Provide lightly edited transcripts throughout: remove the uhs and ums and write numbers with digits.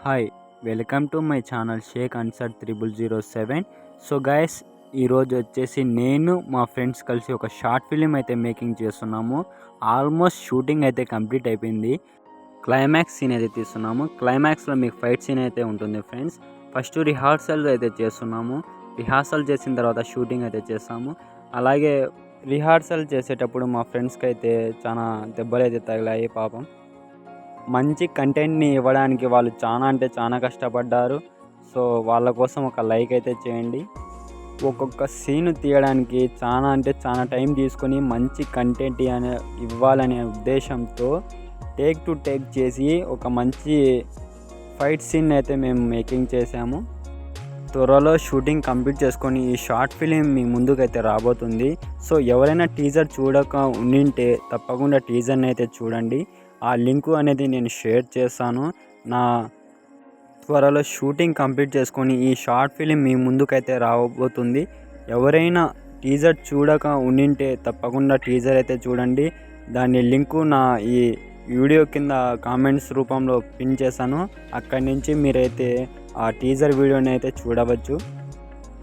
Hi, welcome to my channel shake answer 0007. So guys, ఈరోజు వచ్చేసి నేను మా ఫ్రెండ్స్ కలిసి ఒక షార్ట్ ఫిలిం అయితే మేకింగ్ చేస్తున్నాము. ఆల్మోస్ట్ షూటింగ్ అయితే కంప్లీట్ అయిపోయింది. క్లైమాక్స్ సీన్ అయితే తీస్తున్నాము. క్లైమాక్స్లో మీకు ఫైట్ సీన్ అయితే ఉంటుంది ఫ్రెండ్స్. ఫస్ట్ రిహార్సల్ అయితే చేస్తున్నాము. రిహార్సల్ చేసిన తర్వాత షూటింగ్ అయితే చేస్తాము. అలాగే రిహార్సల్ చేసేటప్పుడు మా ఫ్రెండ్స్కి అయితే చాలా దెబ్బలు అయితే తగిలాయి పాపం. మంచి కంటెంట్ని ఇవ్వడానికి వాళ్ళు చాలా అంటే చాలా కష్టపడ్డారు. సో వాళ్ళ కోసం ఒక లైక్ అయితే చేయండి. ఒక్కొక్క సీన్ తీయడానికి చాలా అంటే చాలా టైం తీసుకొని మంచి కంటెంట్ ఇవ్వాలనే ఉద్దేశంతో టేక్ టు టేక్ చేసి ఒక మంచి ఫైట్ సీన్ అయితే మేము మేకింగ్ చేసాము. త్వరలో షూటింగ్ కంప్లీట్ చేసుకొని ఈ షార్ట్ ఫిలిం మీ ముందుకైతే రాబోతుంది. సో ఎవరైనా టీజర్ చూడక ఉండింటే తప్పకుండా టీజర్ని అయితే చూడండి. ఆ లింకు అనేది నేను షేర్ చేస్తాను. నా త్వరలో షూటింగ్ కంప్లీట్ చేసుకొని ఈ షార్ట్ ఫిలిం మీ ముందుకైతే రాబోతుంది. ఎవరైనా టీజర్ చూడక ఉండింటే తప్పకుండా టీజర్ అయితే చూడండి. దాని లింకు నా ఈ వీడియో కింద కామెంట్స్ రూపంలో పిన్ చేశాను. అక్కడి నుంచి మీరైతే ఆ టీజర్ వీడియోని అయితే చూడవచ్చు.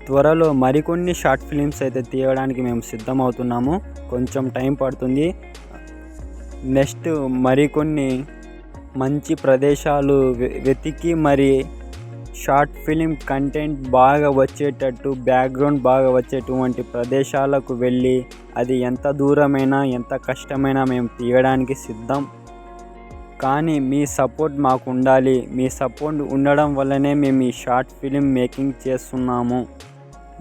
త్వరలో మరికొన్ని షార్ట్ ఫిలిమ్స్ అయితే తీయడానికి మేము సిద్ధమవుతున్నాము. కొంచెం టైం పడుతుంది. నెక్స్ట్ మరికొన్ని మంచి ప్రదేశాలు వెతికి మరి షార్ట్ ఫిలిం కంటెంట్ బాగా వచ్చేటట్టు, బ్యాక్గ్రౌండ్ బాగా వచ్చేటువంటి ప్రదేశాలకు వెళ్ళి అది ఎంత దూరమైనా ఎంత కష్టమైనా మేము తీయడానికి సిద్ధం. కానీ మీ సపోర్ట్ మాకు ఉండాలి. మీ సపోర్ట్ ఉండడం వల్లనే మేము ఈ షార్ట్ ఫిలిం మేకింగ్ చేస్తున్నాము.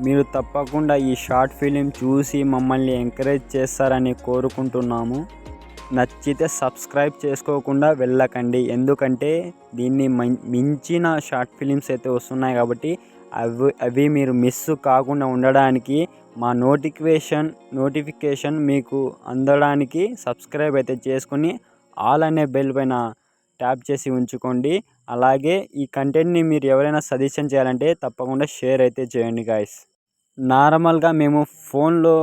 మీరు తప్పకుండా ఈ షార్ట్ ఫిలిం చూసి మమ్మల్ని ఎంకరేజ్ చేస్తారని కోరుకుంటున్నాము. నచ్చితే సబ్స్క్రైబ్ చేసుకోకుండా వెళ్ళకండి. ఎందుకంటే దీన్ని మించిన షార్ట్ ఫిలిమ్స్ అయితే వస్తున్నాయి కాబట్టి అవి మీరు మిస్ కాకుండా ఉండడానికి మా నోటిఫికేషన్ మీకు అందడానికి సబ్స్క్రైబ్ అయితే చేసుకొని ఆల్ అనే బెల్ పైన ట్యాప్ చేసి ఉంచుకోండి. అలాగే ఈ కంటెంట్ని మీరు ఎవరైనా సజెషన్ చేయాలంటే తప్పకుండా షేర్ అయితే చేయండి గాయస్. నార్మల్గా మేము ఫోన్లో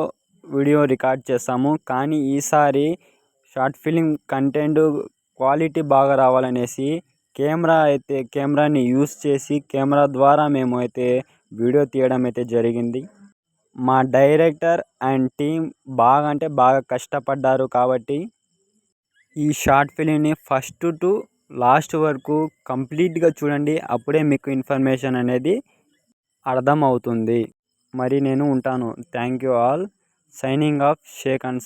వీడియో రికార్డ్ చేస్తాము, కానీ ఈసారి షార్ట్ ఫిలిం కంటెంట్ క్వాలిటీ బాగా రావాలనేసి కెమెరాని యూస్ చేసి కెమెరా ద్వారా మేము అయితే వీడియో తీయడం అయితే జరిగింది. మా డైరెక్టర్ అండ్ టీం బాగా అంటే బాగా కష్టపడ్డారు. కాబట్టి ఈ షార్ట్ ఫిలింని ఫస్ట్ టు లాస్ట్ వరకు కంప్లీట్గా చూడండి. అప్పుడే మీకు ఇన్ఫర్మేషన్ అనేది అర్థం అవుతుంది. మరి నేను ఉంటాను. Thank you all. Signing off shake answer.